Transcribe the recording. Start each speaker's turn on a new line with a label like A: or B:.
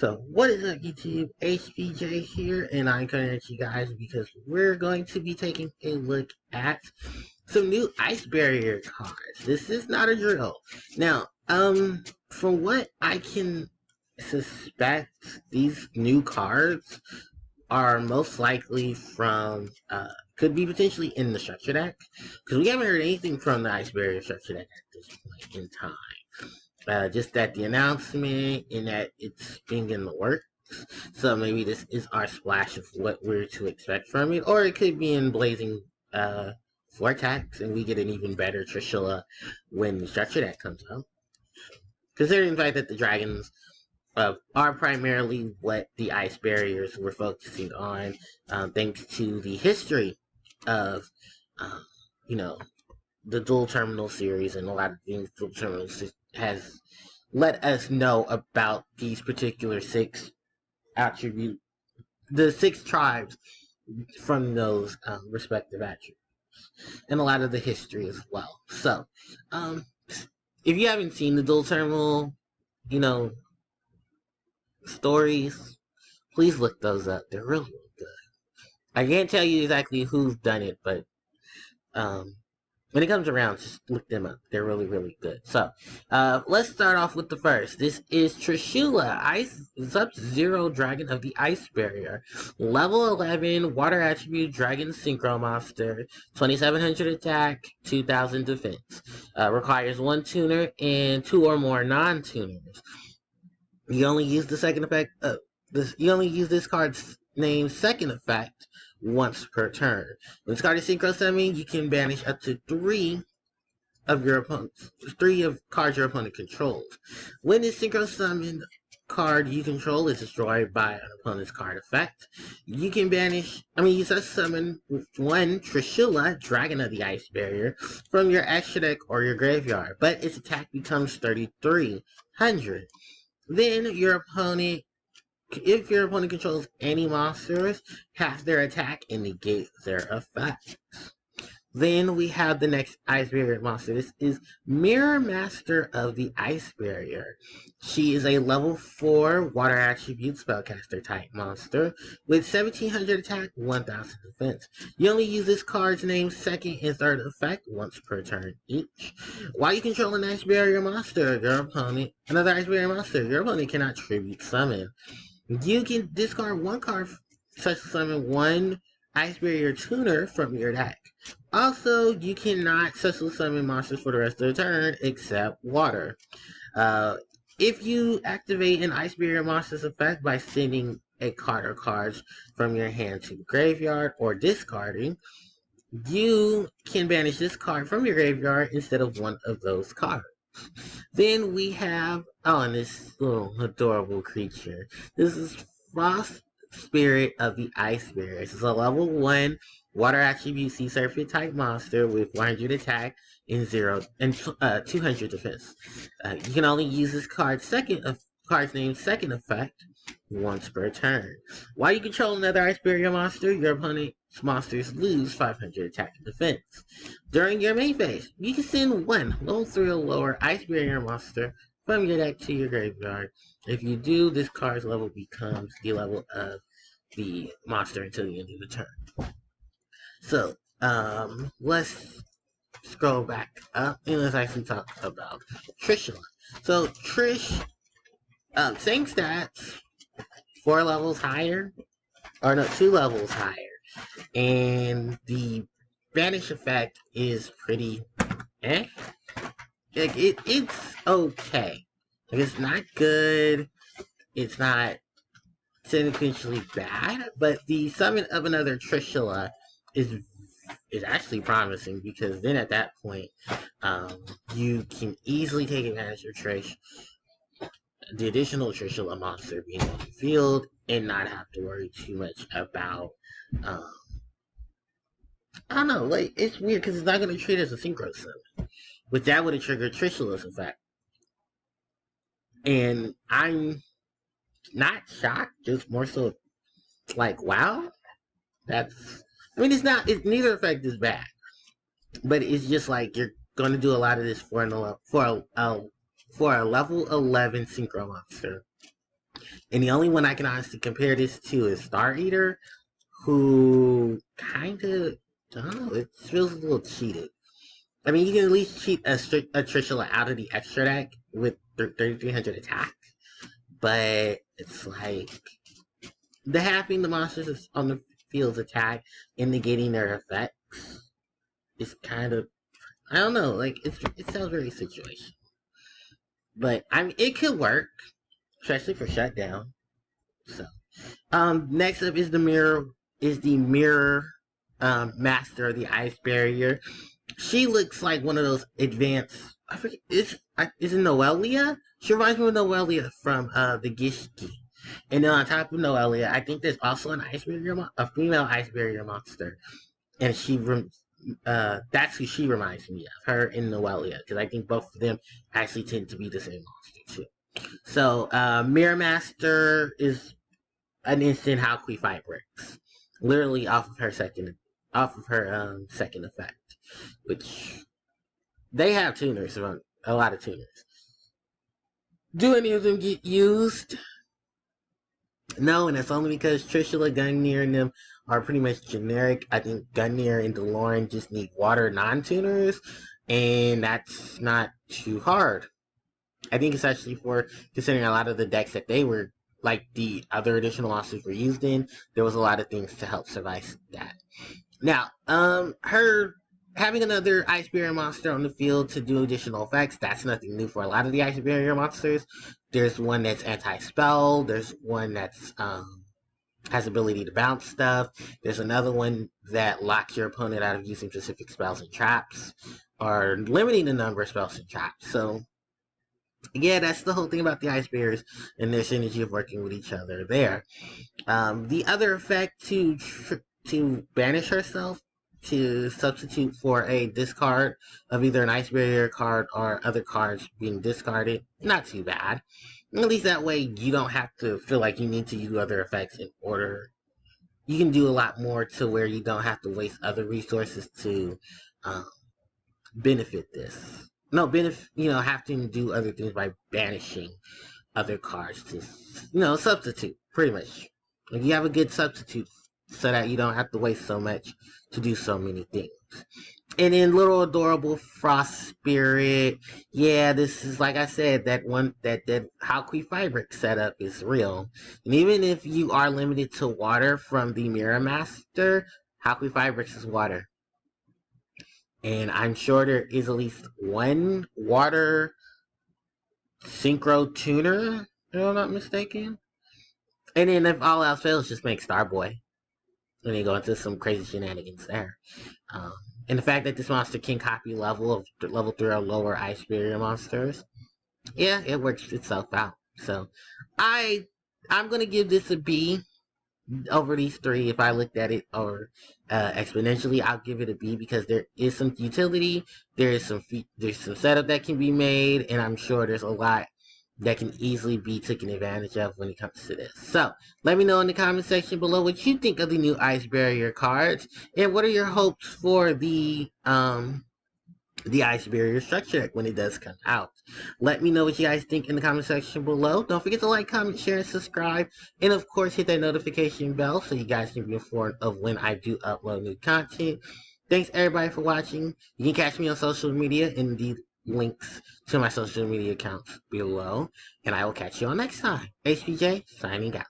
A: So, what is up, YouTube? HBJ here, and I'm coming at you guys because we're going to be taking a look at some new ice barrier cards. This is not a drill. Now, from what I can suspect, these new cards are most likely from, could be potentially in the structure deck, because we haven't heard anything from the ice barrier structure deck at this point in time. Just at the announcement and that it's being in the works. So maybe this is our splash of what we're to expect from it, or it could be in Blazing Vortex, and we get an even better Trishula when the structure deck comes out. Considering the fact that the dragons are primarily what the ice barriers were focusing on, thanks to the history of, you know, the dual terminal series and a lot of things dual terminal has let us know about these particular six attributes, the six tribes from those respective attributes, and a lot of the history as well. So, if you haven't seen the dual terminal, stories, please look those up. They're really, really good. I can't tell you exactly who's done it, but when it comes around, just look them up. They're really, really good. So, let's start off with the first. This is Trishula, Sub-Zero Dragon of the Ice Barrier. Level 11, Water Attribute, Dragon Synchro Monster. 2700 attack, 2000 defense. Requires 1 tuner and 2 or more non-tuners. You only use the second effect. You only use this card's name's second effect once per turn. When this card is synchro summon, you can banish up to 3 of your opponent's cards your opponent controls. When this synchro summoned card you control is destroyed by an opponent's card effect, you can you summon 1 Trishula, Dragon of the Ice Barrier, from your extra deck or your graveyard, but its attack becomes 3300. Then if your opponent controls any monsters, half their attack and negate their effects. Then we have the next Ice Barrier monster. This is Mirror Master of the Ice Barrier. She is a level 4 Water Attribute Spellcaster type monster with 1700 attack, 1000 defense. You only use this card's name's second and third effect once per turn each. While you control an Ice Barrier monster, another Ice Barrier monster, your opponent cannot tribute summon. You can discard 1 card such to summon 1 Ice Barrier tuner from your deck. Also, you cannot successfully summon monsters for the rest of the turn except water. If you activate an Ice Barrier monster's effect by sending a card or cards from your hand to the graveyard or discarding, you can banish this card from your graveyard instead of one of those cards. Then we have, and this little adorable creature. This is Frost Spirit of the Ice Barrier. This is a level 1 Water Attribute Sea Serpent type monster with 100 attack and 200 defense. You can only use this card's name's second effect once per turn. While you control another Ice Barrier monster, your opponent's monsters lose 500 attack and defense. During your main phase, you can send 1 level 3 or lower Ice Barrier monster from your deck to your graveyard. If you do, this card's level becomes the level of the monster until the end of the turn. So, let's scroll back up and let's actually talk about Trishula. So, Trish, same stats, 2 levels higher, and the banish effect is pretty it's okay. It's not good, it's not significantly bad, but the summon of another Trishula is actually promising, because then at that point, you can easily take advantage of the additional Trishula monster being on the field, and not have to worry too much about, I don't know, like, it's weird because it's not going to treat it as a synchro summon, which that would have triggered Trishula's effect. And I'm not shocked, just more so like, wow, neither effect is bad, but it's just like you're going to do a lot of this for a level 11 synchro monster And the only one I can honestly compare this to is Star Eater, who kind of, I don't know, it feels a little cheated. I mean, you can at least cheat a Trishula out of the extra deck with 3300 attack, but it's like the having the monsters on the field's attack and negating their effects is kind of, I don't know, like it sounds very situational. But I mean, it could work, especially for shutdown. So, next up is the mirror master of the ice barrier. She looks like one of those advanced. I forget. Is it Noelia? She reminds me of Noelia from the Gishki. And then on top of Noelia, I think there's also an ice barrier, a female ice barrier monster, and that's who she reminds me of. Her and Noelia, because I think both of them actually tend to be the same monster too. So, Mirror Master is an instant Harpie fight bricks, literally off of her second effect, which they have tuners, a lot of tuners. Do any of them get used? No, and it's only because Trishula, Gungnir, and them are pretty much generic. I think Gungnir and DeLorean just need water non-tuners, and that's not too hard. I think it's actually for considering a lot of the decks that they were, like the other additional monsters were used in, there was a lot of things to help survive that. Now, her having another Ice Barrier monster on the field to do additional effects, that's nothing new for a lot of the Ice Barrier monsters. There's one that's anti-spell, there's one that's has ability to bounce stuff, there's another one that locks your opponent out of using specific spells and traps, or limiting the number of spells and traps. So yeah, that's the whole thing about the ice barriers and their synergy of working with each other there. The other effect to banish herself, to substitute for a discard of either an ice barrier card or other cards being discarded, not too bad. At least that way you don't have to feel like you need to use other effects in order. You can do a lot more to where you don't have to waste other resources to benefit this. No, have to do other things by banishing other cards to, substitute, pretty much. Like you have a good substitute so that you don't have to waste so much to do so many things. And then little adorable Frost Spirit. Yeah, this is, like I said, that Harpie Fabric setup is real. And even if you are limited to water from the Mirror Master, Harpie Fabrics is water. And I'm sure there is at least one water synchro tuner, if I'm not mistaken. And then if all else fails, just make Starboy. And then go into some crazy shenanigans there. And the fact that this monster can copy level 3 or lower ice barrier monsters, yeah, it works itself out. So I'm gonna give this a B over these three. If I looked at it or exponentially, I'll give it a B because there is some utility, there's some setup that can be made, and I'm sure there's a lot that can easily be taken advantage of when it comes to this. So let me know in the comment section below what you think of the new ice barrier cards, and what are your hopes for the ice barrier structure when it does come out. Let me know what you guys think in the comment section below. Don't forget to like, comment, share, and subscribe. And of course, hit that notification bell so you guys can be informed of when I do upload new content. Thanks everybody for watching. You can catch me on social media in the links to my social media accounts below. And I will catch you all next time. HPJ, signing out.